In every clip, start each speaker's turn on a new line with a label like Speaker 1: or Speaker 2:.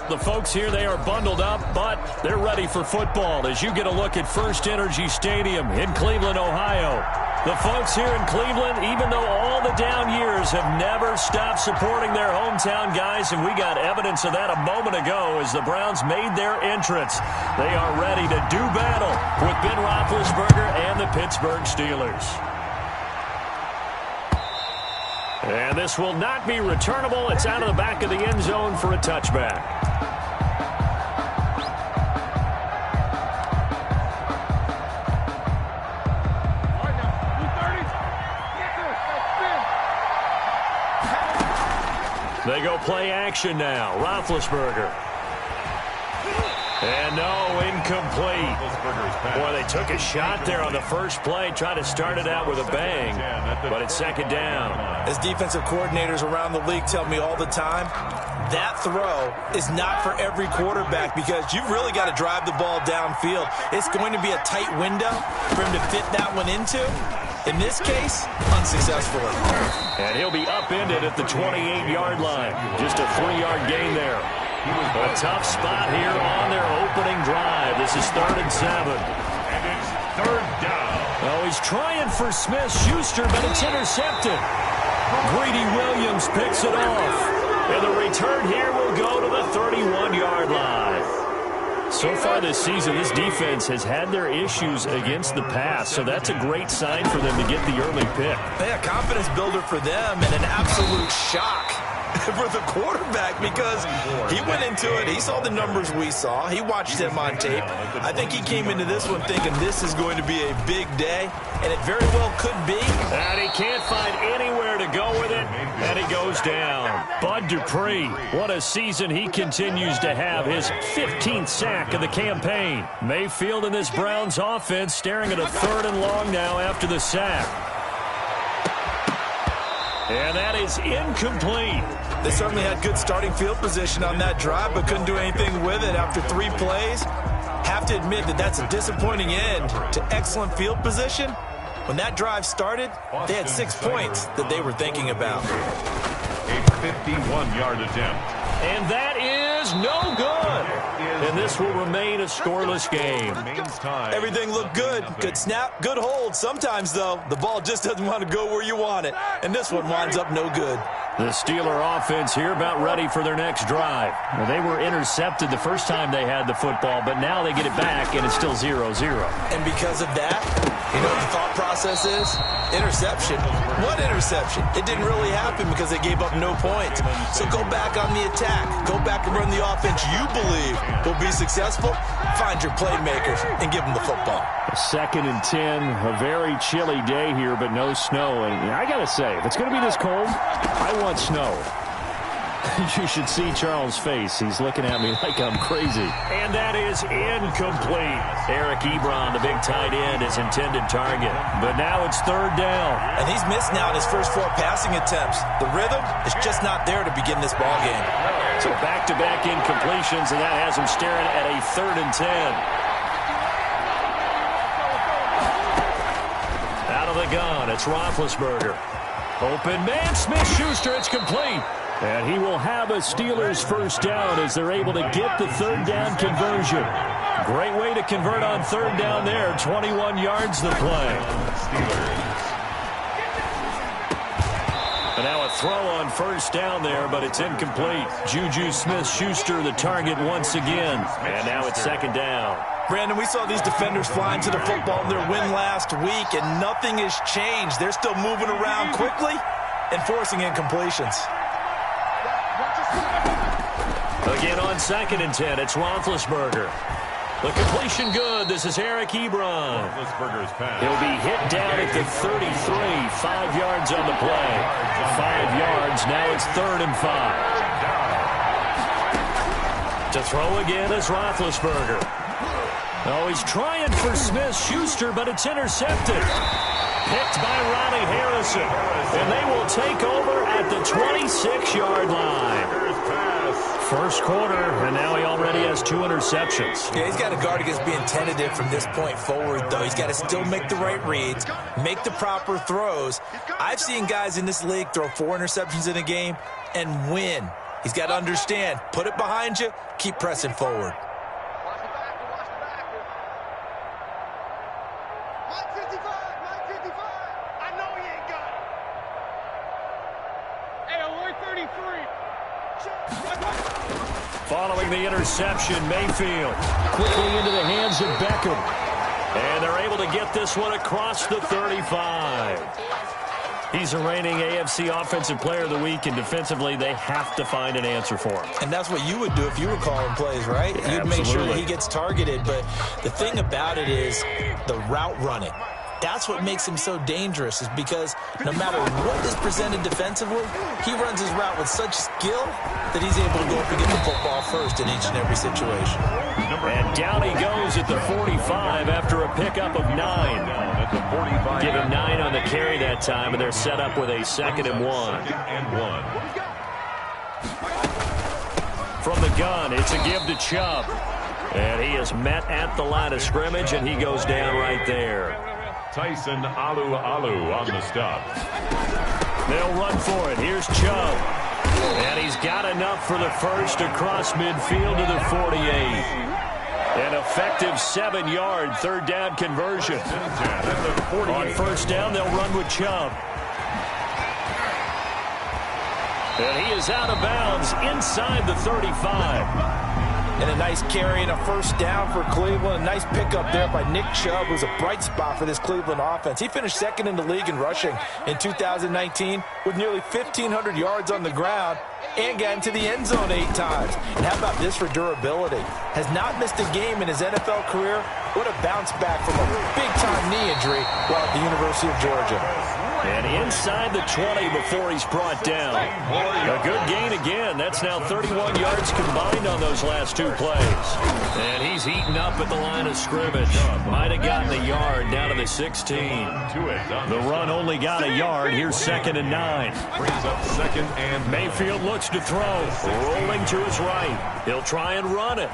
Speaker 1: The folks here, they are bundled up, but they're ready for football as you get a look at First Energy Stadium in Cleveland, Ohio. The folks here in Cleveland, even though all the down years, have never stopped supporting their hometown guys, and we got evidence of that a moment ago as the Browns made their entrance. They are ready to do battle with Ben Roethlisberger and the Pittsburgh Steelers. And this will not be returnable. It's out of the back of the end zone for a touchback. They go play action now. Roethlisberger. And no, incomplete. Boy, they took a shot there on the first play, tried to start it out with a bang, but it's second down.
Speaker 2: As defensive coordinators around the league tell me all the time, that throw is not for every quarterback because you've really got to drive the ball downfield. It's going to be a tight window for him to fit that one into. In this case, unsuccessfully.
Speaker 1: And he'll be upended at the 28-yard line. Just a 3-yard gain there. A tough spot here on their opening drive. This is 3rd and 7.
Speaker 3: And it's 3rd down.
Speaker 1: Oh, he's trying for Smith-Schuster, but it's intercepted. Greedy Williams picks it off. And the return here will go to the 31-yard line. So far this season, this defense has had their issues against the pass, so that's a great sign for them to get the early pick.
Speaker 2: Yeah, confidence builder for them and an absolute shock for the quarterback because he went into it. He saw the numbers we saw. He watched him on tape. I think he came into this one thinking this is going to be a big day, and it very well could be.
Speaker 1: And he can't find anywhere to go with it, and he goes down. Bud Dupree, what a season he continues to have. His 15th sack of the campaign. Mayfield and this Browns offense staring at a 3rd and long now after the sack. And that is incomplete.
Speaker 2: They certainly had good starting field position on that drive, but couldn't do anything with it after 3 plays. Have to admit that that's a disappointing end to excellent field position. When that drive started, they had 6 points that they were thinking about.
Speaker 3: A 51-yard attempt.
Speaker 1: And that is no good. And this will remain a scoreless game.
Speaker 2: Everything looked good. Good snap, good hold. Sometimes, though, the ball just doesn't want to go where you want it. And this one winds up no good.
Speaker 1: The Steeler offense here about ready for their next drive. Well, they were intercepted the first time they had the football, but now they get it back, and it's still 0-0.
Speaker 2: And because of that, you know what the thought process is? Interception. What interception? It didn't really happen because they gave up no points. So go back on the attack. Go back and run the offense you believe will be successful. Find your playmakers and give them the football.
Speaker 1: 2nd and 10, a very chilly day here, but no snow. And I got to say, if it's going to be this cold, I want snow. You should see Charles' face. He's looking at me like I'm crazy. And that is incomplete. Eric Ebron, the big tight end, his intended target. But now it's 3rd down.
Speaker 2: And he's missed now in his first 4 passing attempts. The rhythm is just not there to begin this ball game.
Speaker 1: So back-to-back incompletions, and that has him staring at a 3rd and 10. Out of the gun, it's Roethlisberger. Open man, Smith-Schuster, it's complete. And he will have a Steelers first down as they're able to get the 3rd down conversion. Great way to convert on 3rd down there. 21 yards the play. And now a throw on 1st down there, but it's incomplete. Juju Smith-Schuster the target once again. And now it's 2nd down.
Speaker 2: Brandon, we saw these defenders flying to the football in their win last week, and nothing has changed. They're still moving around quickly and forcing incompletions.
Speaker 1: Again on 2nd and 10, it's Roethlisberger. The completion good. This is Eric Ebron. He'll be hit down at the 33. 5 yards on the play. 5 yards. Now it's 3rd and 5. To throw again is Roethlisberger. Oh, he's trying for Smith-Schuster, but it's intercepted. Picked by Ronnie Harrison. And they will take over at the 26-yard line. First quarter, and now he already has 2 interceptions.
Speaker 2: Yeah, he's got to guard against being tentative from this point forward, though. He's got to still make the right reads, make the proper throws. I've seen guys in this league throw 4 interceptions in a game and win. He's got to understand, put it behind you, keep pressing forward.
Speaker 1: Following the interception, Mayfield quickly into the hands of Beckham. And they're able to get this one across the 35. He's a reigning AFC Offensive Player of the Week, and defensively, they have to find an answer for him.
Speaker 2: And that's what you would do if you were calling plays, right?
Speaker 1: Yeah,
Speaker 2: you'd make sure that he gets targeted. But the thing about it is the route running. That's what makes him so dangerous, is because no matter what is presented defensively, he runs his route with such skill that he's able to go up and get the football first in each and every situation.
Speaker 1: And down he goes at the 45 after a pickup of 9. Give him 9 on the carry that time, and they're set up with a 2nd and 1. From the gun, it's a give to Chubb. And he is met at the line of scrimmage, and he goes down right there.
Speaker 3: Tyson Alu on the stop.
Speaker 1: They'll run for it. Here's Chubb. And he's got enough for the first across midfield to the 48. An effective 7-yard 3rd down conversion. On 1st down, they'll run with Chubb. And he is out of bounds inside the 35.
Speaker 2: And a nice carry and a 1st down for Cleveland. A nice pickup there by Nick Chubb, who's a bright spot for this Cleveland offense. He finished 2nd in the league in rushing in 2019 with nearly 1,500 yards on the ground and got into the end zone 8 times. And how about this for durability? Has not missed a game in his NFL career. What a bounce back from a big-time knee injury while at the University of Georgia.
Speaker 1: And inside the 20 before he's brought down. A good gain again. That's now 31 yards combined on those last 2 plays. And he's eaten up at the line of scrimmage. Might have gotten a yard down to the 16. The run only got a yard. Here's 2nd and 9.
Speaker 3: Brings up 2nd and
Speaker 1: Mayfield looks to throw. Rolling to his right. He'll try and run it.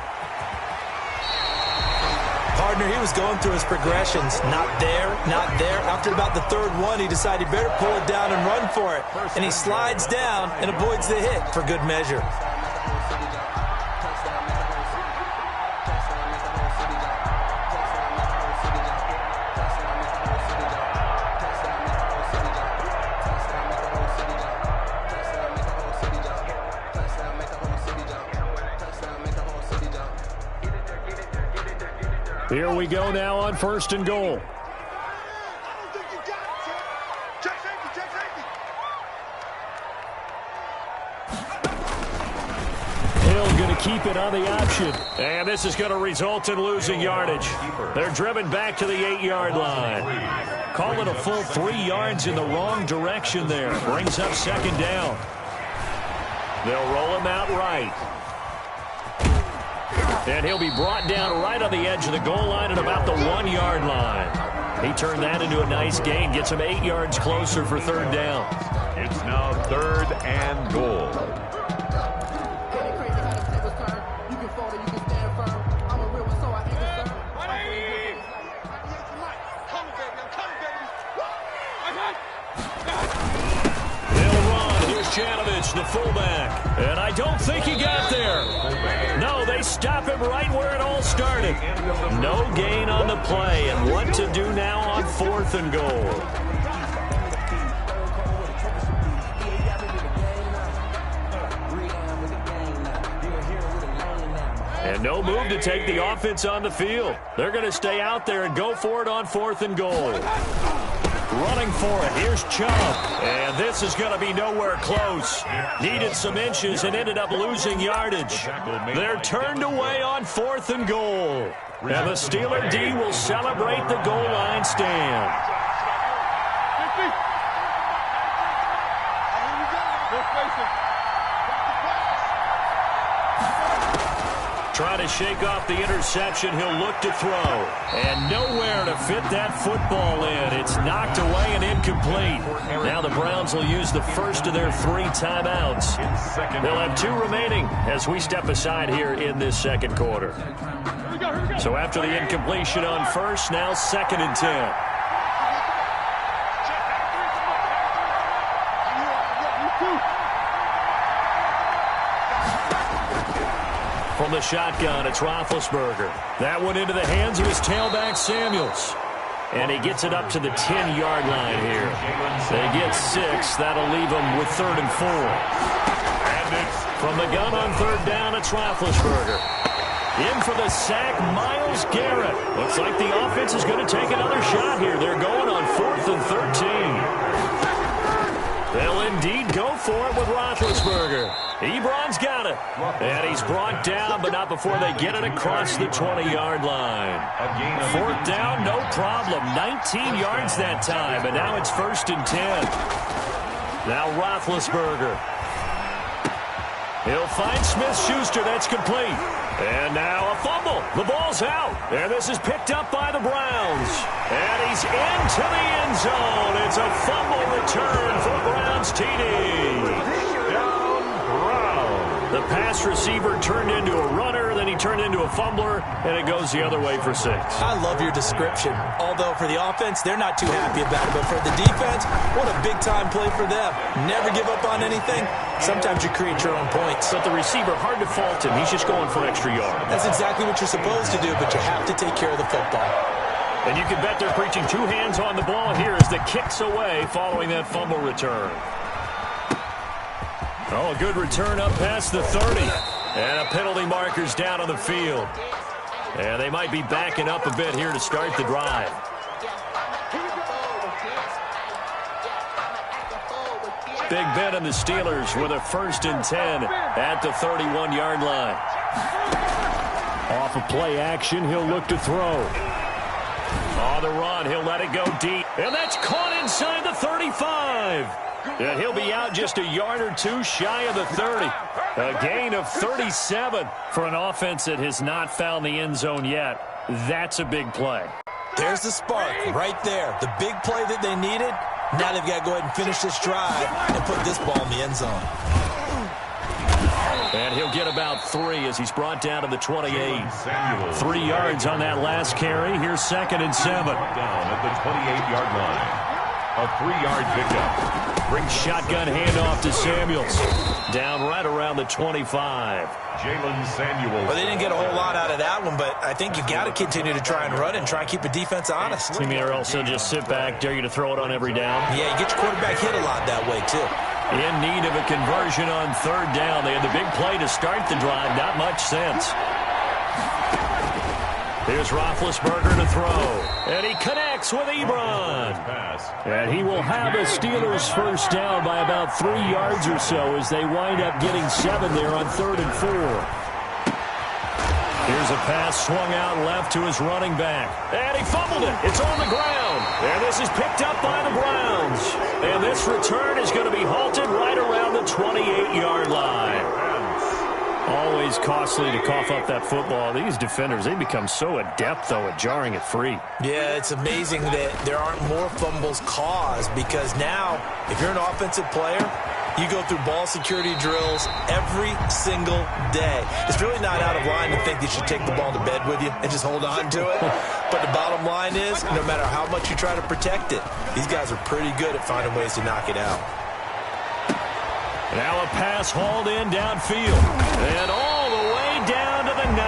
Speaker 2: Partner, he was going through his progressions. Not there, not there. After about the 3rd one, he decided he better pull it down and run for it. And he slides down and avoids the hit for good measure.
Speaker 1: Here we go now on 1st and goal. Hill going to keep it on the option. And this is going to result in losing yardage. They're driven back to the 8-yard line. Call it a full 3 yards in the wrong direction there. Brings up 2nd down. They'll roll him out right. And he'll be brought down right on the edge of the goal line at about the 1-yard line. He turned that into a nice gain. Gets him 8 yards closer for 3rd down.
Speaker 3: It's now 3rd and goal.
Speaker 1: Janovich, the fullback. And I don't think he got there. No, they stop him right where it all started. No gain on the play. And what to do now on 4th and goal. And no move to take the offense on the field. They're going to stay out there and go for it on 4th and goal. Running for it. Here's Chubb. And this is going to be nowhere close. Needed some inches and ended up losing yardage. They're turned away on 4th and goal. And the Steeler D will celebrate the goal line stand. Trying to shake off the interception. He'll look to throw. And nowhere to fit that football in. It's knocked away and incomplete. Now the Browns will use the first of their 3 timeouts. They'll have 2 remaining as we step aside here in this 2nd quarter. So after the incompletion on 1st, now 2nd and 10. From the shotgun, it's Roethlisberger. That one into the hands of his tailback, Samuels. And he gets it up to the 10-yard line here. They get 6. That'll leave them with 3rd and 4. From the gun on 3rd down, it's Roethlisberger. In for the sack, Myles Garrett. Looks like the offense is going to take another shot here. They're going on 4th and 13. They'll indeed go for it with Roethlisberger. Ebron's got it. And he's brought down, but not before they get it across the 20-yard line. 4th down, no problem. 19 yards that time, and now it's 1st and 10. Now Roethlisberger. He'll find Smith-Schuster. That's complete. And now a fumble. The ball's out. And this is picked up by the Browns. And he's into the end zone. It's a fumble return for the Browns TD. The pass receiver turned into a runner, then he turned into a fumbler, and it goes the other way for 6.
Speaker 2: I love your description. Although for the offense, they're not too happy about it. But for the defense, what a big-time play for them. Never give up on anything. Sometimes you create your own points.
Speaker 1: But the receiver, hard to fault him. He's just going for extra yard.
Speaker 2: That's exactly what you're supposed to do, but you have to take care of the football.
Speaker 1: And you can bet they're preaching 2 hands on the ball here as the kick's away following that fumble return. Oh, a good return up past the 30. And a penalty marker's down on the field. And they might be backing up a bit here to start the drive. Big Ben and the Steelers with a 1st and 10 at the 31-yard line. Off of play action, he'll look to throw. On the run, he'll let it go deep. And that's caught inside the 35. And he'll be out just a yard or 2 shy of the 30. A gain of 37 for an offense that has not found the end zone yet. That's a big play.
Speaker 2: There's the spark right there. The big play that they needed. Now they've got to go ahead and finish this drive and put this ball in the end zone.
Speaker 1: And he'll get about 3 as he's brought down to the 28. 3 yards on that last carry. Here's 2nd and 7.
Speaker 3: Down at the 28-yard line. A 3-yard pickup.
Speaker 1: Brings shotgun handoff to Samuels. Down right around the 25.
Speaker 3: Jalen Samuels.
Speaker 2: Well, they didn't get a whole lot out of that one, but I think you got to continue to try and run and try and keep the defense honest.
Speaker 1: You mean or else they'll just sit back, dare you to throw it on every down?
Speaker 2: Yeah, you get your quarterback hit a lot that way, too.
Speaker 1: In need of a conversion on 3rd down. They had the big play to start the drive. Not much sense. Here's Roethlisberger to throw. And he connects with Ebron. And he will have a Steelers 1st down by about 3 yards or so as they wind up getting 7 there on 3rd and 4. Here's a pass swung out left to his running back. And he fumbled it. It's on the ground. And this is picked up by the Browns. And this return is going to be halted right around the 28-yard line. Always costly to cough up that football. These defenders, they become so adept, though, at jarring it free.
Speaker 2: Yeah, it's amazing that there aren't more fumbles caused because now, if you're an offensive player, you go through ball security drills every single day. It's really not out of line to think that you should take the ball to bed with you and just hold on to it. But the bottom line is, no matter how much you try to protect it, these guys are pretty good at finding ways to knock it out.
Speaker 1: Now a pass hauled in downfield. And all the way down to the 9.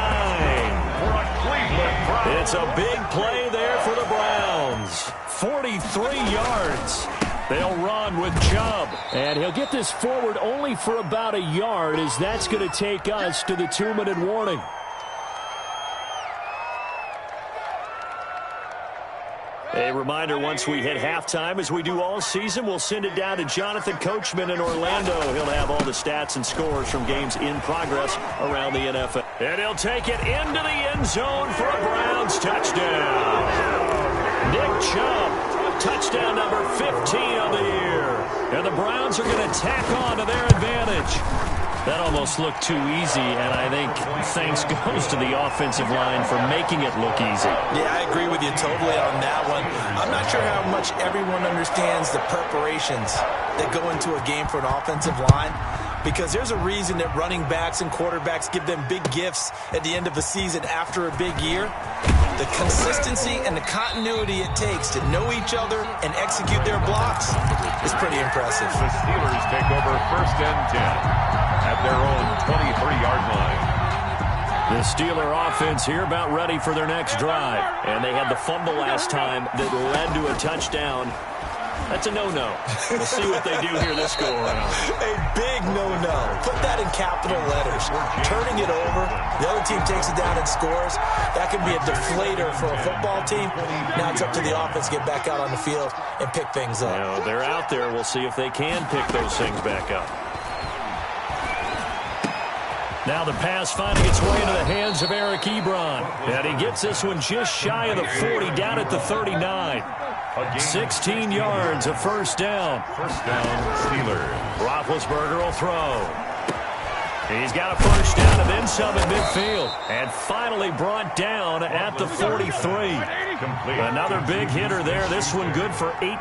Speaker 1: It's a big play there for the Browns. 43 yards. They'll run with Chubb. And he'll get this forward only for about a yard as that's going to take us to the 2-minute warning. A reminder, once we hit halftime, as we do all season, we'll send it down to Jonathan Coachman in Orlando. He'll have all the stats and scores from games in progress around the NFL. And he'll take it into the end zone for a Browns touchdown. Nick Chubb, touchdown number 15 on the year. And the Browns are going to tack on to their advantage. That almost looked too easy, and I think thanks goes to the offensive line for making it look easy.
Speaker 2: Yeah, I agree with you totally on that one. I'm not sure how much everyone understands the preparations that go into a game for an offensive line, because there's a reason that running backs and quarterbacks give them big gifts at the end of the season after a big year. The consistency and the continuity it takes to know each other and execute their blocks is pretty impressive.
Speaker 3: The Steelers take over 1st and 10 at their own 23-yard line.
Speaker 1: The Steeler offense here about ready for their next drive. And they had the fumble last time that led to a touchdown. That's a no-no. We'll see what they do here this go-around.
Speaker 2: A big no-no. Put that in capital letters. Turning it over, the other team takes it down and scores. That can be a deflator for a football team. Now it's up to the offense to get back out on the field and pick things up.
Speaker 1: You know, they're out there. We'll see if they can pick those things back up. Now the pass finding its way into the hands of Eric Ebron. And he gets this one just shy of the 40, down at the 39. 16 yards, a first down.
Speaker 3: First down, Steelers.
Speaker 1: Roethlisberger will throw. He's got a first down and then some at midfield. And finally brought down at the 43.
Speaker 3: Complete.
Speaker 1: Another big hitter there. This one good for 18.
Speaker 3: A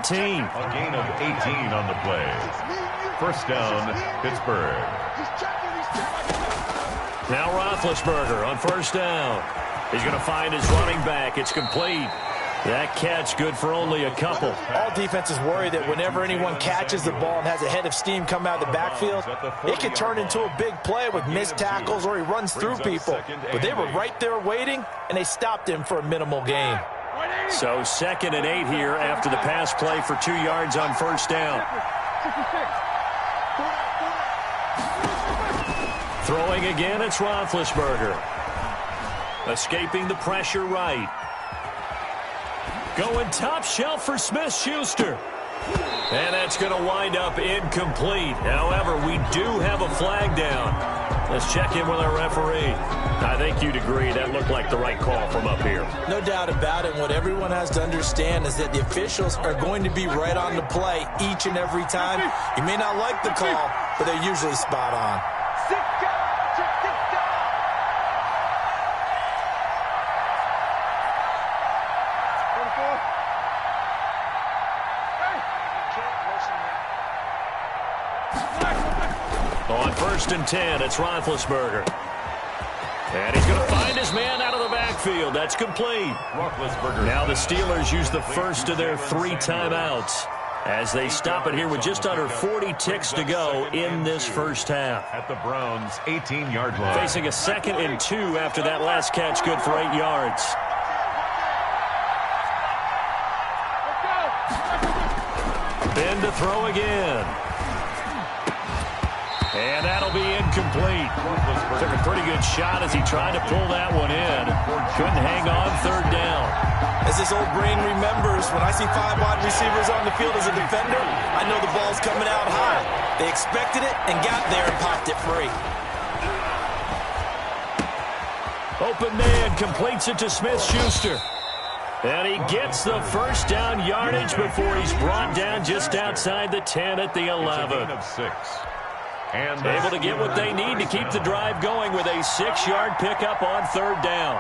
Speaker 3: gain of 18 on the play. First down, Pittsburgh.
Speaker 1: Now Roethlisberger on first down. He's going to find his running back. It's complete. That catch good for only a couple.
Speaker 2: All defenses worry that whenever anyone catches the ball and has a head of steam come out of the backfield, it could turn into a big play with missed tackles or he runs through people. But they were right there waiting, and they stopped him for a minimal gain.
Speaker 1: So 2nd and 8 here after the pass play for 2 yards on first down. Throwing again, it's Roethlisberger. Escaping the pressure right. Going top shelf for Smith-Schuster. And that's going to wind up incomplete. However, we do have a flag down. Let's check in with our referee. I think you'd agree that looked like the right call from up here.
Speaker 2: No doubt about it. What everyone has to understand is that the officials are going to be right on the play each and every time. You may not like the call, but they're usually spot on.
Speaker 1: On 1st and 10, it's Roethlisberger. And he's going to find his man out of the backfield. That's complete. Now the Steelers use the first of their 3 timeouts as they stop it here with just under 40 ticks to go in this first half.
Speaker 3: At the Browns' 18-yard line.
Speaker 1: Facing a 2nd and 2 after that last catch, good for 8 yards. Ben to throw again. And that'll be incomplete. Took a pretty good shot as he tried to pull that one in. Couldn't hang on 3rd down.
Speaker 2: As this old brain remembers, when I see 5 wide receivers on the field as a defender, I know the ball's coming out high. They expected it and got there and popped it free.
Speaker 1: Open man completes it to Smith-Schuster. And he gets the first down yardage before he's brought down just outside the 10 at the 11.
Speaker 3: And
Speaker 1: able to get what they need to keep the drive going with a 6-yard pickup on 3rd down.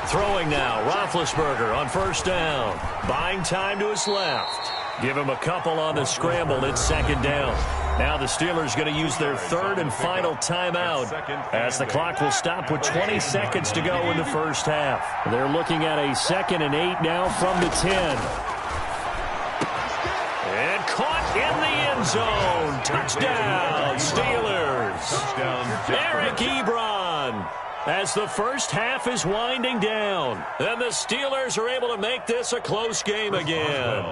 Speaker 1: Throwing now, Roethlisberger on first down. Buying time to his left. Give him a couple on the scramble. It's 2nd down. Now the Steelers going to use their 3rd and final timeout as the clock will stop with 20 seconds to go in the first half. They're looking at a 2nd and 8 now from the 10. And caught in the end zone. Touchdown, Steelers. Eric Ebron. As the first half is winding down. And the Steelers are able to make this a close game again.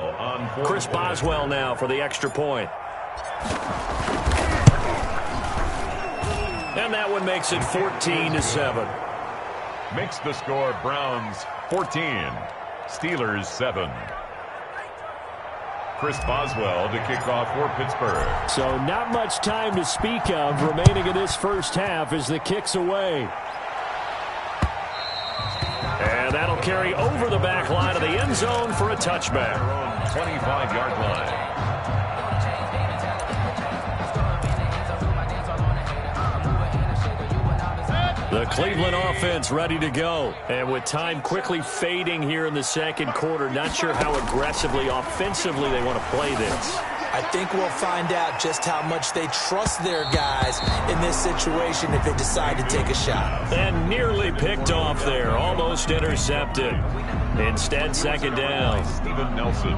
Speaker 1: Chris Boswell now for the extra point. And that one makes it 14-7.
Speaker 3: Makes the score Browns 14, Steelers 7. Chris Boswell to kick off for Pittsburgh.
Speaker 1: So not much time to speak of remaining in this first half as the kick's away. And that'll carry over the back line of the end zone for a touchback.
Speaker 3: 25-yard line.
Speaker 1: The Cleveland offense ready to go. And with time quickly fading here in the 2nd quarter, not sure how aggressively, offensively they want to play this.
Speaker 2: I think we'll find out just how much they trust their guys in this situation if they decide to take a shot.
Speaker 1: And nearly picked off there, almost intercepted. Instead, 2nd down.
Speaker 3: Steven Nelson.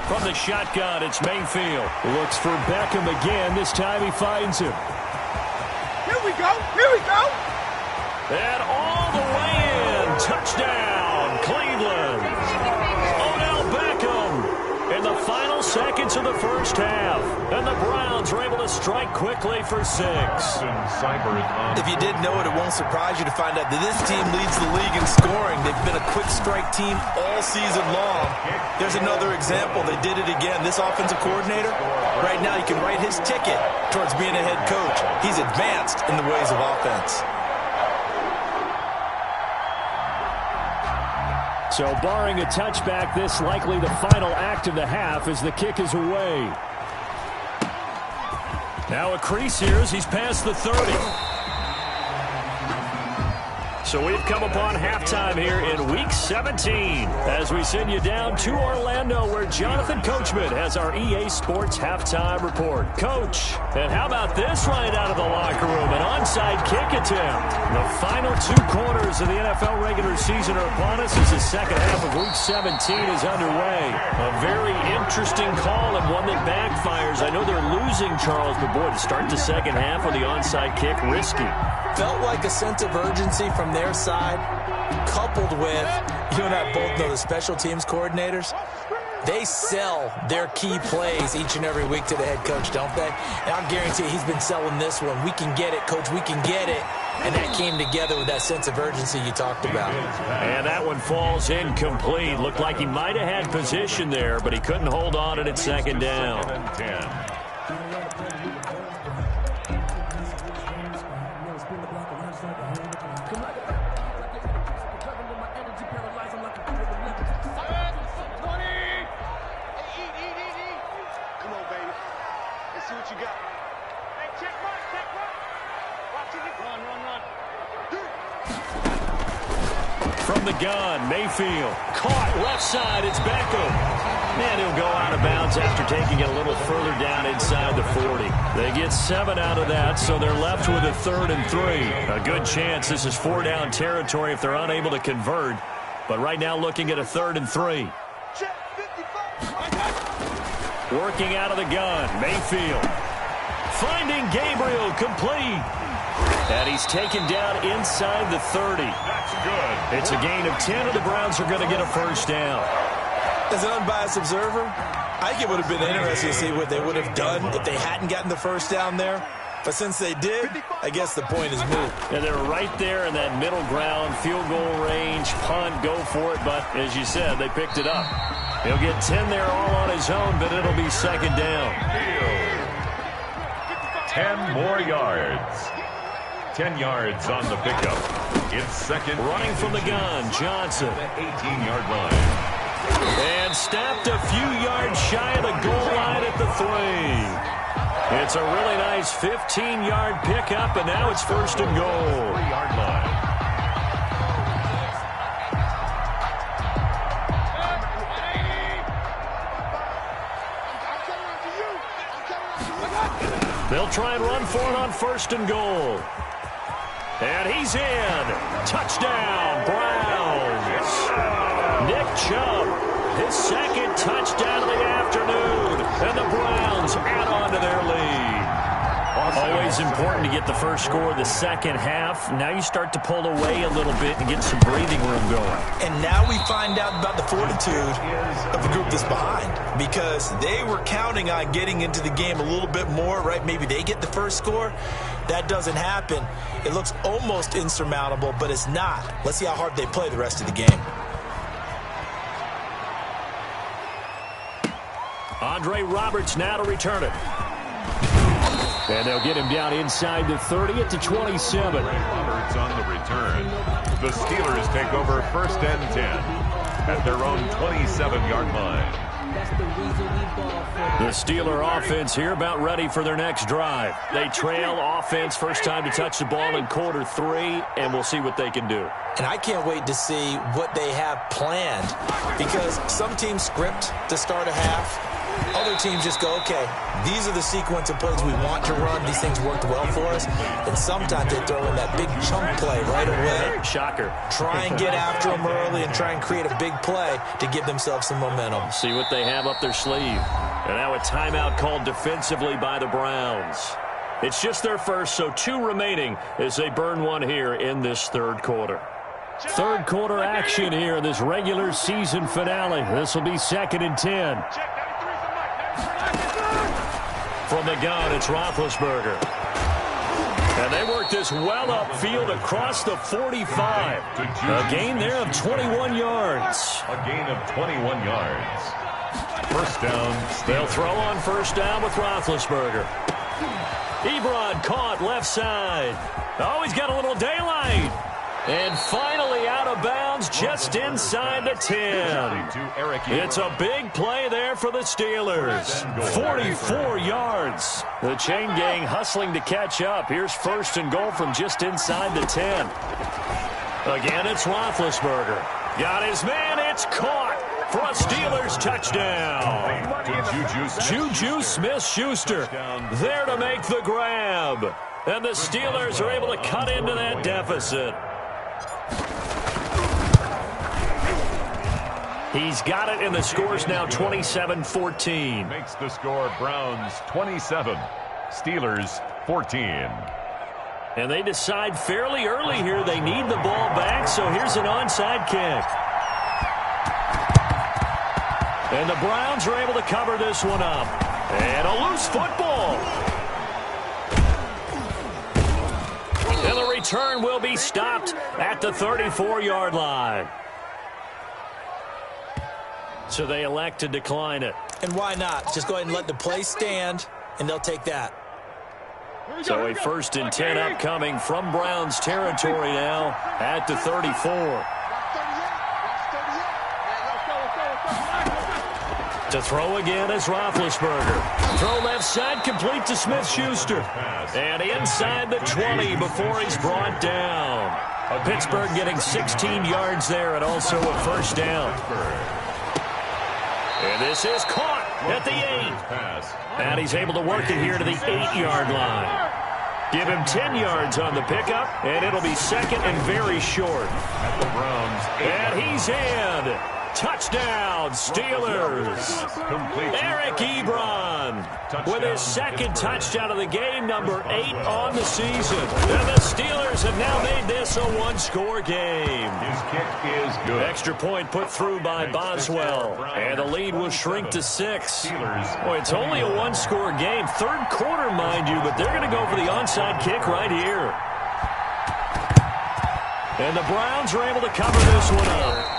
Speaker 1: From the shotgun, it's Mayfield. Looks for Beckham again. This time he finds him.
Speaker 4: Here we go. Here we go.
Speaker 1: And all the way in. Touchdown, Cleveland. Odell Beckham in the final seconds of the first half. And the Browns are able to strike quickly for 6.
Speaker 2: If you didn't know it, it won't surprise you to find out that this team leads the league in scoring. They've been a quick strike team all season long. There's another example. They did it again. This offensive coordinator, right now, you can write his ticket towards being a head coach. He's advanced in the ways of offense.
Speaker 1: So barring a touchback, this likely the final act of the half as the kick is away. Now a crease here as he's past the 30. So we've come upon halftime here in Week 17 as we send you down to Orlando where Jonathan Coachman has our EA Sports Halftime Report. Coach, and how about this right out of the locker room? An onside kick attempt. The final 2 quarters of the NFL regular season are upon us as the second half of Week 17 is underway. A very interesting call and one that backfires. I know they're losing, Charles, but boy, to start the second half on the onside kick, risky.
Speaker 2: Felt like a sense of urgency from their side, coupled with, you and I both know the special teams coordinators, they sell their key plays each and every week to the head coach, don't they? And I guarantee he's been selling this one. We can get it, coach, we can get it. And that came together with that sense of urgency you talked about.
Speaker 1: And that one falls incomplete. Looked like he might have had position there, but he couldn't hold on and it's second down. From the gun, Mayfield. Caught left side, it's Beckham. And he'll go out of bounds after taking it a little further down inside the 40. They get 7 out of that, so they're left with a 3rd and 3. A good chance this is 4-down territory if they're unable to convert. But right now looking at a 3rd and 3. Working out of the gun, Mayfield. Finding Gabriel, complete. And he's taken down inside the 30. That's good. It's a gain of 10, and the Browns are going to get a first down.
Speaker 2: As an unbiased observer, I think it would have been interesting to see what they would have done if they hadn't gotten the first down there. But since they did, I guess the point is moot.
Speaker 1: And they're right there in that middle ground, field goal range, punt, go for it. But as you said, they picked it up. He'll get 10 there all on his own, but it'll be second down.
Speaker 3: 10 more yards. 10 yards on the pickup. It's second.
Speaker 1: Running from the gun, Johnson.
Speaker 3: 18-yard line.
Speaker 1: And stopped a few yards shy of the goal line at the 3. It's a really nice 15-yard pickup, and now it's first and goal.
Speaker 3: 3-yard line.
Speaker 1: They'll try and run for it on first and goal. And he's in. Touchdown, Browns. Nick Chubb, his second touchdown of the afternoon. And the Browns add on to their lead. Always important to get the first score of the second half. Now you start to pull away a little bit and get some breathing room going.
Speaker 2: And now we find out about the fortitude of the group that's behind, because they were counting on getting into the game a little bit more, right? Maybe they get the first score. That doesn't happen. It looks almost insurmountable, but it's not. Let's see how hard they play the rest of the game.
Speaker 1: Andre Roberts now to return it. And they'll get him down inside the 30 at the 27.
Speaker 3: Roberts on the return. The Steelers take over first and 10 at their own 27-yard line.
Speaker 1: The Steeler offense here about ready for their next drive. They trail offense, first time to touch the ball in quarter 3, and we'll see what they can do.
Speaker 2: And I can't wait to see what they have planned, because some teams script to start a half. Other teams just go, okay, these are the sequence of plays we want to run. These things worked well for us. And sometimes they throw in that big chunk play right away.
Speaker 1: Shocker.
Speaker 2: Try and get after them early and try and create a big play to give themselves some momentum.
Speaker 1: See what they have up their sleeve. And now a timeout called defensively by the Browns. It's just their first, so 2 remaining as they burn one here in this third quarter. Third quarter action here in this regular season finale. This will be 2nd and 10. From the gun, it's Roethlisberger. And they work this well upfield across the 45. A gain there of 21 yards.
Speaker 3: A gain of 21 yards. First down.
Speaker 1: They'll throw on first down with Roethlisberger. Ebron caught left side. Oh, he's got a little daylight. And finally out of bounds just inside the 10. It's a big play there for the Steelers. 44 yards. The chain gang hustling to catch up. Here's first and goal from just inside the 10. Again, it's Roethlisberger. Got his man. It's caught for a Steelers touchdown. Juju Smith-Schuster there to make the grab. And the Steelers are able to cut into that deficit. He's got it, and the score's now 27-14.
Speaker 3: Makes the score Browns 27, Steelers 14.
Speaker 1: And they decide fairly early here they need the ball back, so here's an onside kick. And the Browns are able to cover this one up. And a loose football. And the return will be stopped at the 34-yard line. So they elect to decline it.
Speaker 2: And why not? Just go ahead and let the play stand, and they'll take that.
Speaker 1: So a 1st and 10 upcoming from Browns territory now at the 34. To throw again is Roethlisberger. Throw left side, complete to Smith-Schuster. And inside the 20 before he's brought down. Pittsburgh getting 16 yards there and also a first down. And this is caught at the 8. And he's able to work it here to the 8-yard line. Give him 10 yards on the pickup, and it'll be 2nd and very short.
Speaker 3: At the Browns,
Speaker 1: and he's in. Touchdown, Steelers. Eric Ebron with his 2nd touchdown of the game, number 8 on the season. And the Steelers have now made this a 1-score game.
Speaker 3: His kick is good.
Speaker 1: Extra point put through by Boswell. And the lead will shrink to 6. Boy, it's only a 1-score game. Third quarter, mind you, but they're going to go for the onside kick right here. And the Browns are able to cover this one up.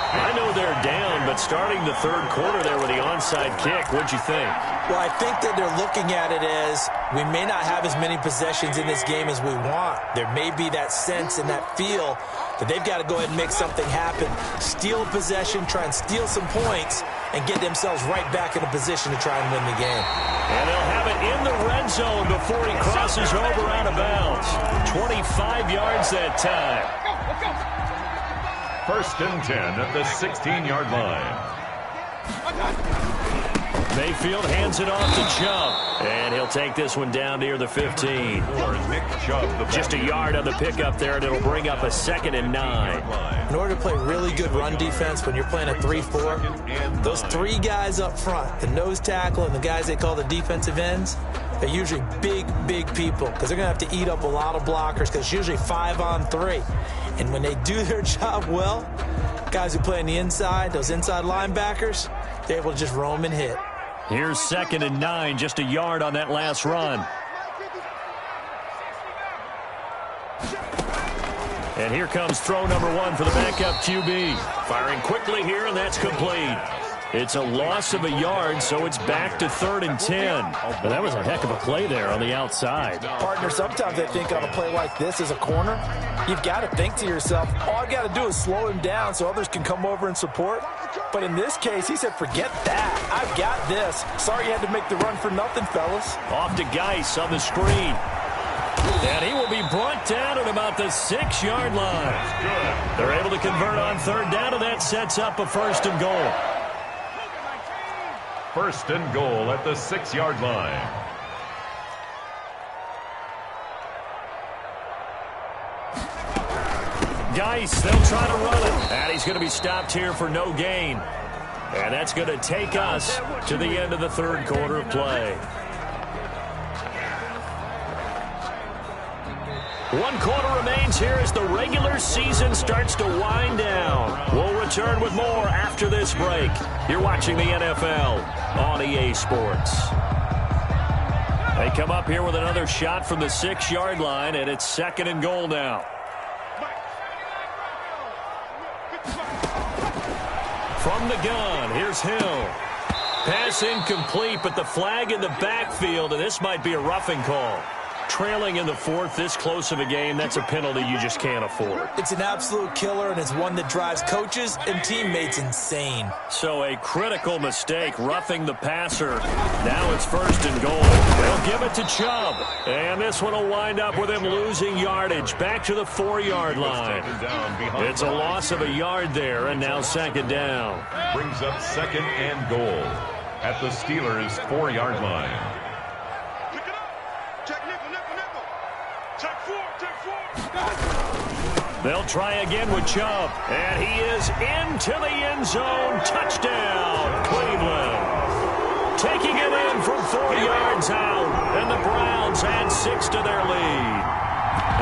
Speaker 1: I know they're down, but starting the third quarter there with the onside kick, what'd you think?
Speaker 2: Well, I think that they're looking at it as we may not have as many possessions in this game as we want. There may be that sense and that feel that they've got to go ahead and make something happen. Steal a possession, try and steal some points, and get themselves right back in a position to try and win the game.
Speaker 1: And they'll have it in the red zone before he crosses over out of bounds. 25 yards that time.
Speaker 3: First and 10 at the 16-yard line.
Speaker 1: Mayfield hands it off to Chubb. And he'll take this one down near the 15. Just a yard on the pickup there, and it'll bring up a 2nd and 9.
Speaker 2: In order to play really good run defense when you're playing a 3-4, those 3 guys up front, the nose tackle and the guys they call the defensive ends, they're usually big, big people because they're going to have to eat up a lot of blockers because it's usually 5-on-3. And when they do their job well, guys who play on the inside, those inside linebackers, they're able to just roam and hit.
Speaker 1: Here's 2nd and 9, just a yard on that last run. And here comes throw number 1 for the backup QB. Firing quickly here, and that's complete. It's a loss of a yard, so it's back to 3rd and 10. But that was a heck of a play there on the outside.
Speaker 5: Partner, sometimes I think on a play like this as a corner, you've got to think to yourself, all I got to do is slow him down so others can come over and support. But in this case, he said, forget that. I've got this. Sorry you had to make the run for nothing, fellas.
Speaker 1: Off to Geis on the screen. And he will be brought down at about the 6-yard line. They're able to convert on 3rd down, and that sets up a 1st and goal.
Speaker 3: first and goal at the 6-yard line.
Speaker 1: Geis, they'll try to run it. And he's going to be stopped here for no gain. And that's going to take us to the end of the third quarter of play. 1 quarter remains here as the regular season starts to wind down. We'll return with more after this break. You're watching the NFL on EA Sports. They come up here with another shot from the 6-yard line, and it's 2nd and goal now. From the gun, here's Hill. Pass incomplete, but the flag in the backfield, and this might be a roughing call. Trailing in the 4th, this close of a game, that's a penalty you just can't afford.
Speaker 5: It's an absolute killer, and it's one that drives coaches and teammates insane.
Speaker 1: So a critical mistake, roughing the passer. Now it's 1st and goal. They'll give it to Chubb. And this one will wind up with him losing yardage. Back to the 4-yard line. It's a loss of a yard there, and now 2nd down.
Speaker 3: Brings up 2nd and goal at the Steelers' 4-yard line.
Speaker 1: They'll try again with Chubb, and he is into the end zone. Touchdown, Cleveland. Taking it in from 4 yards out, and the Browns add 6 to their lead.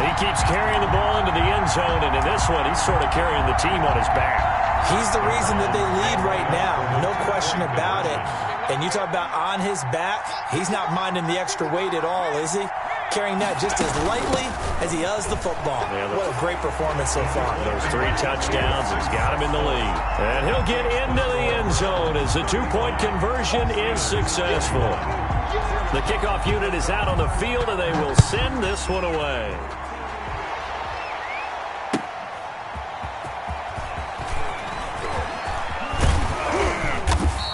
Speaker 1: And he keeps carrying the ball into the end zone, and in this one, he's sort of carrying the team on his back.
Speaker 5: He's the reason that they lead right now, no question about it. And you talk about on his back, he's not minding the extra weight at all, is he? Carrying that just as lightly as he does the football. Yeah, what a great performance so far.
Speaker 1: Those 3 touchdowns, he's got him in the lead. And he'll get into the end zone as the 2-point conversion is successful. The kickoff unit is out on the field, and they will send this one away.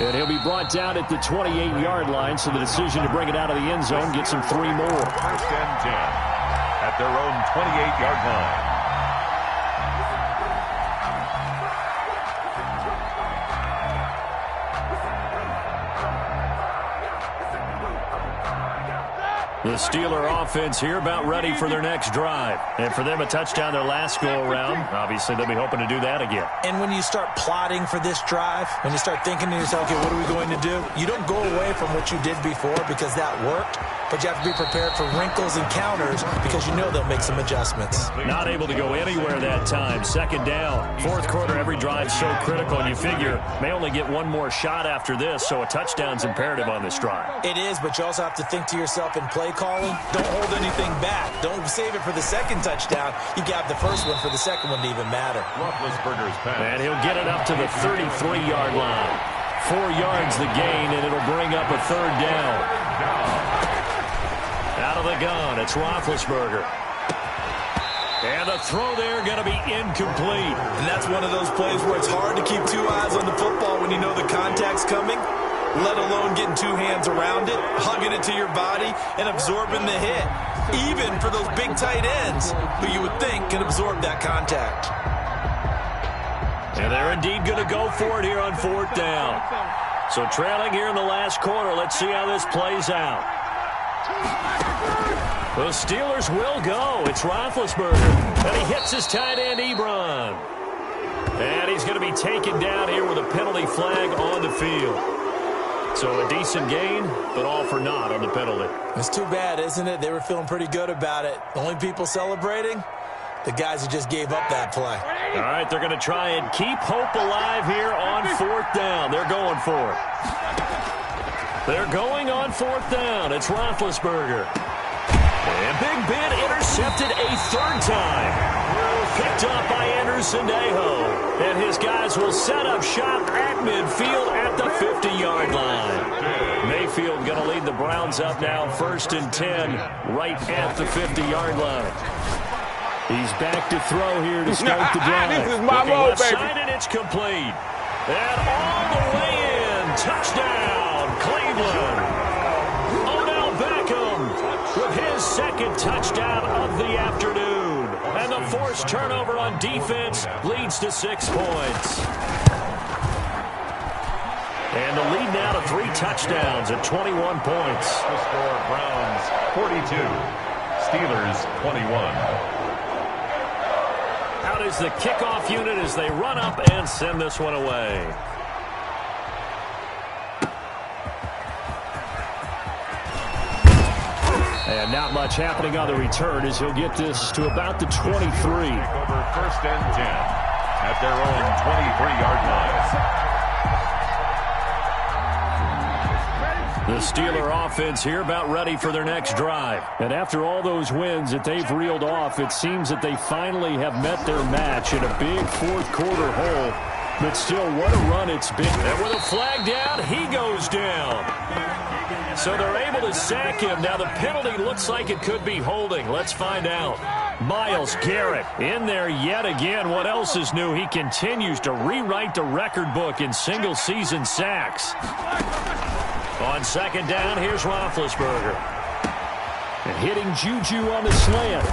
Speaker 1: And he'll be brought down at the 28-yard line, so the decision to bring it out of the end zone gets him 3 more.
Speaker 3: 1st and 10 at their own 28-yard line.
Speaker 1: The Steeler offense here about ready for their next drive. And for them, a touchdown their last go-around. Obviously, they'll be hoping to do that again.
Speaker 5: And when you start plotting for this drive, when you start thinking to yourself, okay, what are we going to do? You don't go away from what you did before because that worked, but you have to be prepared for wrinkles and counters because you know they'll make some adjustments.
Speaker 1: Not able to go anywhere that time. 2nd down. 4th quarter, every drive's so critical, and you figure may only get one more shot after this, so a touchdown's imperative on this drive.
Speaker 5: It is, but you also have to think to yourself in play calling, don't hold anything back. Don't save it for the 2nd touchdown. You got the 1st one for the 2nd one to even matter.
Speaker 3: Roethlisberger's pass.
Speaker 1: And he'll get it up to the 33-yard line. 4 yards the gain, and it'll bring up a 3rd down. Out of the gun, it's Roethlisberger. And the throw there going to be incomplete.
Speaker 2: And that's one of those plays where it's hard to keep 2 eyes on the football when you know the contact's coming, let alone getting 2 hands around it, hugging it to your body, and absorbing the hit. Even for those big tight ends who you would think can absorb that contact.
Speaker 1: And they're indeed going to go for it here on 4th down. So trailing here in the last quarter, let's see how this plays out. The Steelers will go. It's Roethlisberger. And he hits his tight end, Ebron. And he's going to be taken down here with a penalty flag on the field. So a decent gain, but all for naught on the penalty.
Speaker 5: It's too bad, isn't it? They were feeling pretty good about it. The only people celebrating, the guys who just gave up that play.
Speaker 1: All right, they're going to try and keep hope alive here on 4th down. They're going for it. They're going on 4th down. It's Roethlisberger. And Big Ben intercepted a 3rd time. Picked up by Anderson-Dejo. And his guys will set up shop at midfield at the 50-yard line. Mayfield going to lead the Browns up now 1st and 10 right at the 50-yard line. He's back to throw here to start the drive.
Speaker 4: This is my mode, baby.
Speaker 1: Side, and it's complete. And all the way in. Touchdown, Cleveland. Odell Beckham with his 2nd touchdown of the afternoon. And the forced turnover on defense leads to 6 points. And the lead now to 3 touchdowns at 21 points.
Speaker 3: The score, Browns 42, Steelers 21.
Speaker 1: Out is the kickoff unit as they run up and send this one away. And not much happening on the return as he'll get this to about the 23.
Speaker 3: Take over first and 10 at their own 23-yard line.
Speaker 1: The Steeler offense here about ready for their next drive. And after all those wins that they've reeled off, it seems that they finally have met their match in a big fourth-quarter hole. But still, what a run it's been. And with a flag down, he goes down. So they're able to sack him. Now the penalty looks like it could be holding. Let's find out. Myles Garrett in there yet again. What else is new? He continues to rewrite the record book in single-season sacks. On second down, here's Roethlisberger. And hitting Juju on the slant.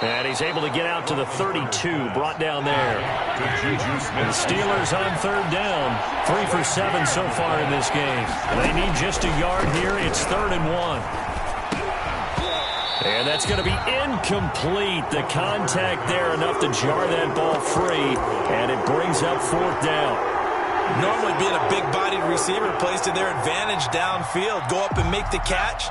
Speaker 1: And he's able to get out to the 32, brought down there. The Steelers on third down. 3 for 7 so far in this game. They need just a yard here. It's 3rd and 1. And that's going to be incomplete. The contact there enough to jar that ball free. And it brings up 4th down.
Speaker 2: Normally being a big-bodied receiver plays to their advantage downfield. Go up and make the catch,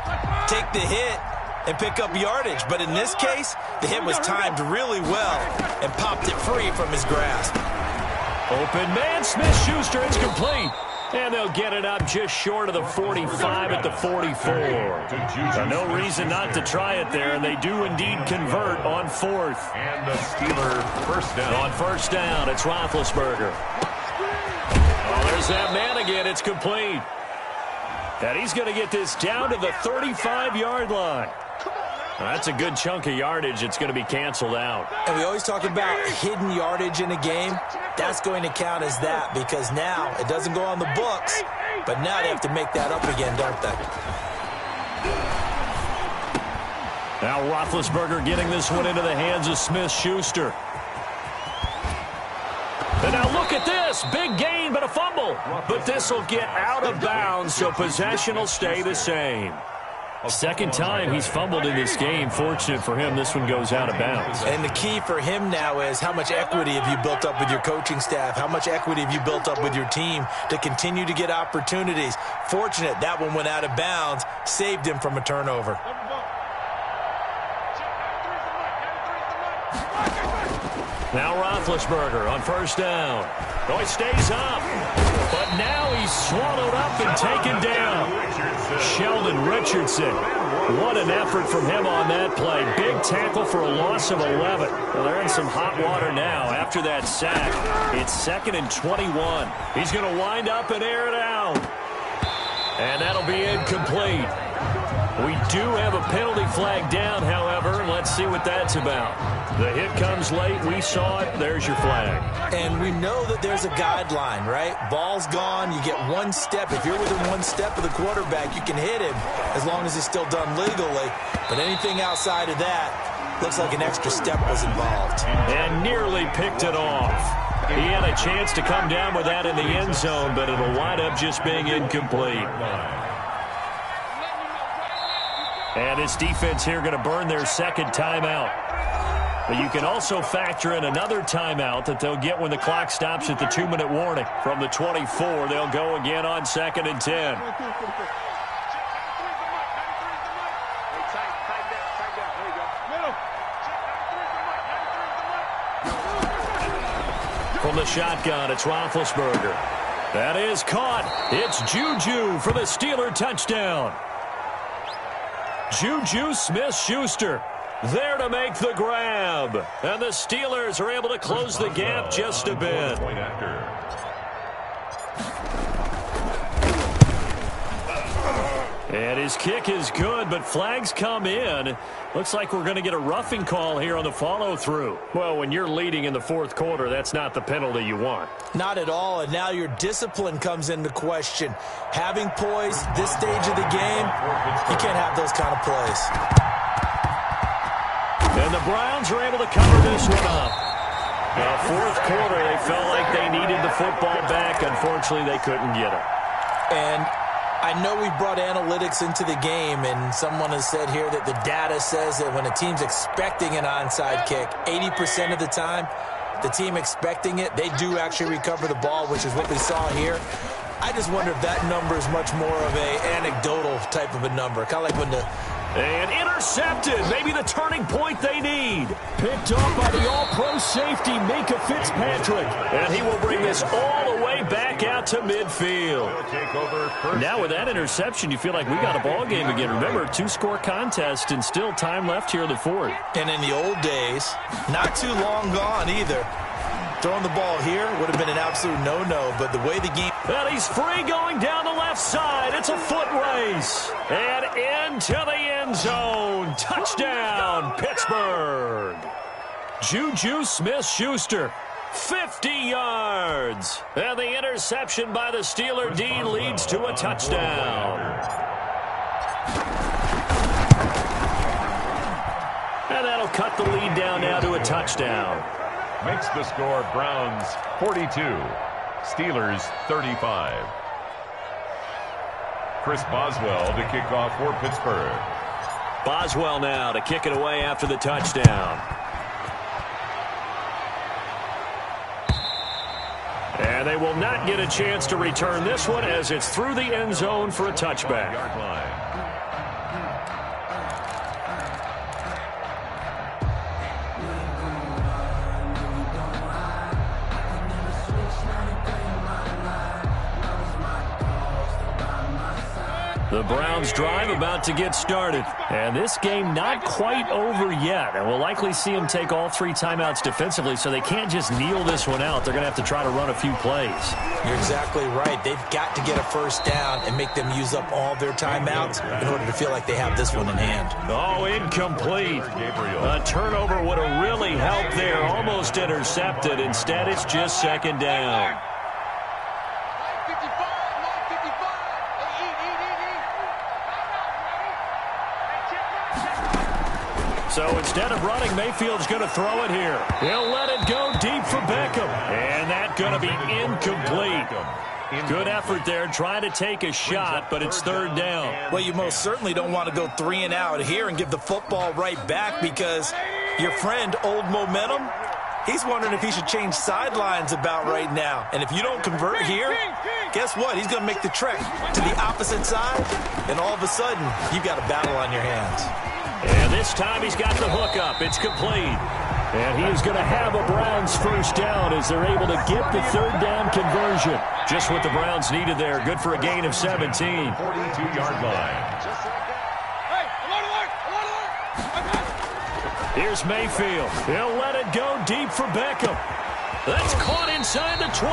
Speaker 2: take the hit, and pick up yardage. But in this case, the hit was timed really well and popped it free from his grasp.
Speaker 1: Open man, Smith-Schuster, it's complete. And they'll get it up just short of the 45 at the 44. No reason not to try it there, and they do indeed convert on 4th.
Speaker 3: And the Steeler first down.
Speaker 1: On first down, it's Roethlisberger. There's that man again. It's complete. And he's going to get this down to the 35-yard line. That's a good chunk of yardage. It's going to be canceled out.
Speaker 2: And we always talk about hidden yardage in a game. That's going to count as that because now it doesn't go on the books, but now they have to make that up again, don't they?
Speaker 1: Now Roethlisberger getting this one into the hands of Smith-Schuster. And now look at this. Big gain, but a fumble. But this will get out of bounds, so possession will stay the same. Second time he's fumbled in this game. Fortunate for him, this one goes out of bounds.
Speaker 2: And the key for him now is how much equity have you built up with your coaching staff? How much equity have you built up with your team to continue to get opportunities? Fortunate that one went out of bounds, saved him from a turnover.
Speaker 1: Now Roethlisberger on first down. Oh, he stays up. But now he's swallowed up and taken down. Sheldon Richardson. What an effort from him on that play. Big tackle for a loss of 11. Well, they're in some hot water now after that sack. It's 2nd and 21. He's going to wind up and air it out. And that'll be incomplete. We do have a penalty flag down, however. Let's see what that's about. The hit comes late. We saw it. There's your flag.
Speaker 2: And we know that there's a guideline, right? Ball's gone. You get 1 step. If you're within 1 step of the quarterback, you can hit him as long as it's still done legally. But anything outside of that, looks like an extra step was involved.
Speaker 1: And nearly picked it off. He had a chance to come down with that in the end zone, but it'll wind up just being incomplete. And this defense here going to burn their second timeout. But you can also factor in another timeout that they'll get when the clock stops at the 2-minute warning. From the 24, they'll go again on 2nd and 10. From the shotgun, it's Roethlisberger. That is caught. It's Juju for the Steeler touchdown. Juju Smith-Schuster there to make the grab. And the Steelers are able to close the gap just a bit. And his kick is good, but flags come in. Looks like we're going to get a roughing call here on the follow-through. Well, when you're leading in the 4th quarter, that's not the penalty you want.
Speaker 2: Not at all, and now your discipline comes into question. Having poise this stage of the game, you can't have those kind of plays.
Speaker 1: And the Browns are able to cover this one up. Now, 4th quarter, they felt like they needed the football back. Unfortunately, they couldn't get it.
Speaker 5: And I know we brought analytics into the game, and someone has said here that the data says that when a team's expecting an onside kick, 80% of the time, the team expecting it, they do actually recover the ball, which is what we saw here. I just wonder if that number is much more of a anecdotal type of a number. Kind of like when the...
Speaker 1: And intercepted. Maybe the turning point they need. Picked off by the all-pro safety, Minka Fitzpatrick. And he will bring this all the way back out to midfield. Now with that interception, you feel like we got a ball game again. Remember, 2-score contest and still time left here in the fourth.
Speaker 5: And in the old days, not too long gone either, throwing the ball here would have been an absolute no-no, but the way the game...
Speaker 1: Well, he's free going down the left side. It's a foot race. And into the end zone. Touchdown, Pittsburgh. Juju Smith-Schuster, 50 yards. And the interception by the Steeler D leads to a touchdown. And that'll cut the lead down now to a touchdown.
Speaker 3: Makes the score Browns 42, Steelers 35. Chris Boswell to kick off for Pittsburgh.
Speaker 1: Boswell now to kick it away after the touchdown. And they will not get a chance to return this one as it's through the end zone for a touchback.
Speaker 3: Yard line.
Speaker 1: The Browns drive about to get started. And this game not quite over yet. And we'll likely see them take all 3 timeouts defensively, so they can't just kneel this one out. They're going to have to try to run a few plays.
Speaker 5: You're exactly right. They've got to get a first down and make them use up all their timeouts in order to feel like they have this one in hand.
Speaker 1: Oh, incomplete. A turnover would have really helped there. Almost intercepted. Instead, it's just second down. So instead of running, Mayfield's going to throw it here. He'll let it go deep for Beckham. And that's going to be incomplete. Good effort there, trying to take a shot, but it's third down.
Speaker 5: Well, you most certainly don't want to go 3 and out here and give the football right back, because your friend, Old Momentum, he's wondering if he should change sidelines about right now. And if you don't convert here, guess what? He's going to make the trek to the opposite side, and all of a sudden, you've got a battle on your hands.
Speaker 1: And this time he's got the hookup. It's complete. And he is going to have a Browns first down as they're able to get the third down conversion. Just what the Browns needed there. Good for a gain of 17.
Speaker 3: 42-yard line.
Speaker 1: Here's Mayfield. He'll let it go deep for Beckham. That's caught inside the 20.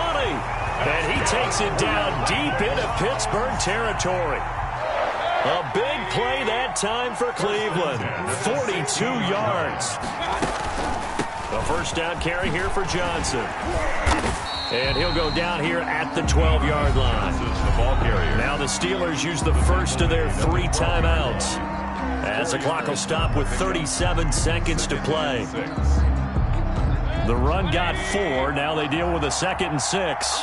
Speaker 1: And he takes it down deep into Pittsburgh territory. A big play that time for Cleveland. 42 yards. A first down carry here for Johnson. And he'll go down here at the 12-yard line.
Speaker 3: The ball carrier.
Speaker 1: Now the Steelers use the first of their 3 timeouts, as the clock will stop with 37 seconds to play. The run got 4. Now they deal with a 2nd and 6.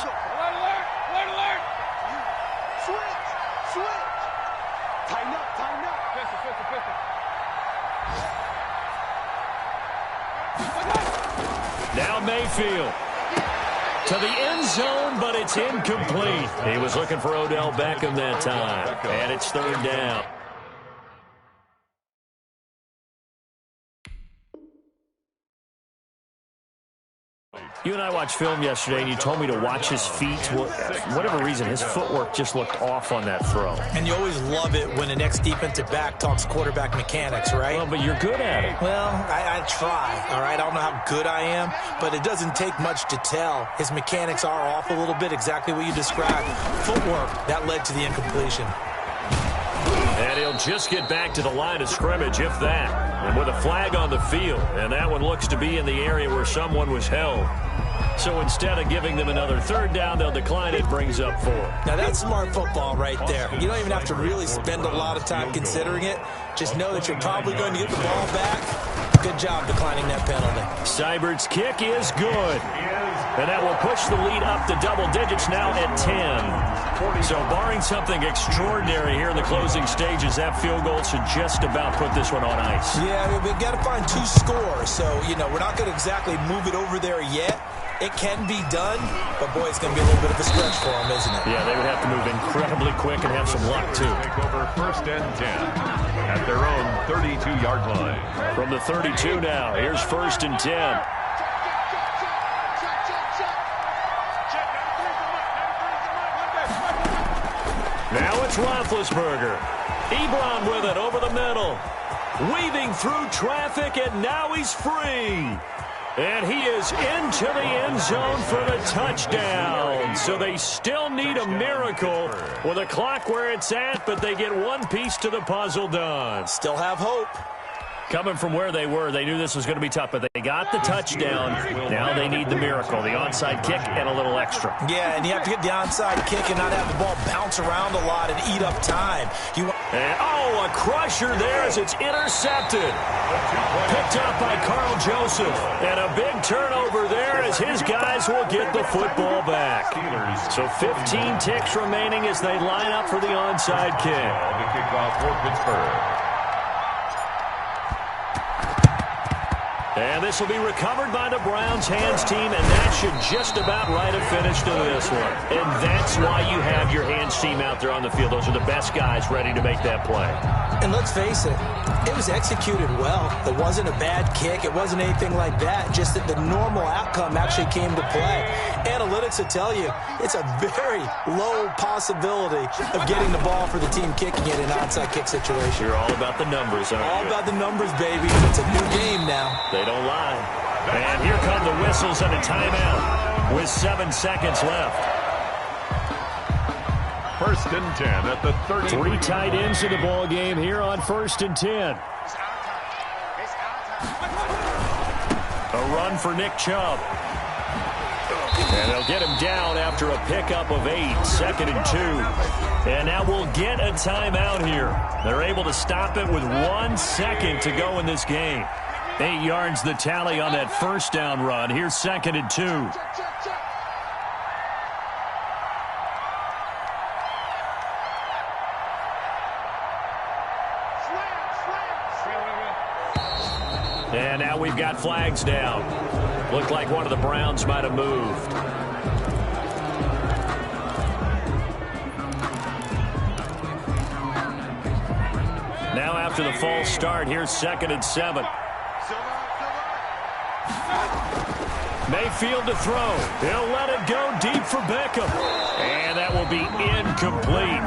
Speaker 1: Now Mayfield to the end zone, but it's incomplete. He was looking for Odell Beckham that time, and it's third down. You and I watched film yesterday, and you told me to watch his feet. For whatever reason, his footwork just looked off on that throw.
Speaker 5: And you always love it when an ex-defensive back talks quarterback mechanics, right?
Speaker 1: Well, but you're good at it.
Speaker 5: Well, I try, all right? I don't know how good I am, but it doesn't take much to tell. His mechanics are off a little bit, exactly what you described. Footwork, that led to the incompletion.
Speaker 1: And he'll just get back to the line of scrimmage, if that. And with a flag on the field, and that one looks to be in the area where someone was held. So instead of giving them another third down, they'll decline it, brings up 4.
Speaker 5: Now that's smart football right there. You don't even have to really spend a lot of time considering it. Just know that you're probably going to get the ball back. Good job declining that penalty.
Speaker 1: Seibert's kick is good. And that will push the lead up to double digits now at 10. So barring something extraordinary here in the closing stages, that field goal should just about put this one on ice.
Speaker 2: Yeah, we got to find 2 scores. So, we're not going to exactly move it over there yet. It can be done, but boy, it's going to be a little bit of a stretch for them, isn't it?
Speaker 1: Yeah, they would have to move incredibly quick and have some luck, too.
Speaker 3: Take over first and 10 at their own 32-yard line.
Speaker 1: From the 32 now, here's first and 10. Now it's Roethlisberger. Ebron with it over the middle. Weaving through traffic, and now he's free. And he is into the end zone for the touchdown. So they still need a miracle with the clock where it's at, but they get one piece to the puzzle done.
Speaker 2: Still have hope.
Speaker 1: Coming from where they were, they knew this was going to be tough, but they got the touchdown. Now they need the miracle, the onside kick and a little extra.
Speaker 2: Yeah, and you have to get the onside kick and not have the ball bounce around a lot and eat up time.
Speaker 1: A crusher there as it's intercepted. Picked up by Carl Joseph. And a big turnover there as his guys will get the football back. So 15 ticks remaining as they line up for the onside kick.
Speaker 3: The kickoff for Pittsburgh.
Speaker 1: And this will be recovered by the Browns hands team, and that should just about write a finish to this one. And that's why you have your hands team out there on the field. Those are the best guys ready to make that play.
Speaker 2: And let's face it, it was executed well. It wasn't a bad kick. It wasn't anything like that. Just that the normal outcome actually came to play. Analytics will tell you it's a very low possibility of getting the ball for the team kicking it in an onside kick situation.
Speaker 1: You're all about the numbers, aren't you?
Speaker 2: All about the numbers, baby. It's a new game now.
Speaker 1: They don't lie. And here come the whistles and a timeout with 7 seconds left.
Speaker 3: First and 10 at the 30.
Speaker 1: 3 tight ends in the ball game here on first and 10. A run for Nick Chubb. And they'll get him down after a pickup of 8, 2nd and 2. And now we'll get a timeout here. They're able to stop it with 1 second to go in this game. 8 yards the tally on that first down run. Here's 2nd and 2. And now we've got flags down. Looked like one of the Browns might have moved. Now after the false start, here's 2nd and 7. Mayfield to throw. He'll let it go deep for Beckham. And that will be incomplete.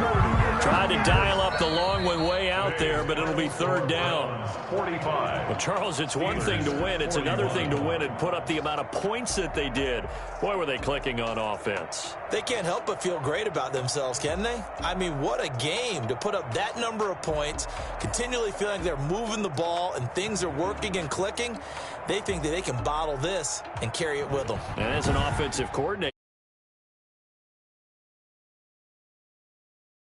Speaker 1: Tried to dial up the long one way out there, but it'll be 3rd down.
Speaker 3: 45.
Speaker 1: Well, Charles, it's one thing to win. It's another thing to win and put up the amount of points that they did. Boy, were they clicking on offense.
Speaker 2: They can't help but feel great about themselves, can they? I mean, what a game to put up that number of points, continually feeling like they're moving the ball and things are working and clicking. They think that they can bottle this and carry it with them.
Speaker 1: And as an offensive coordinator,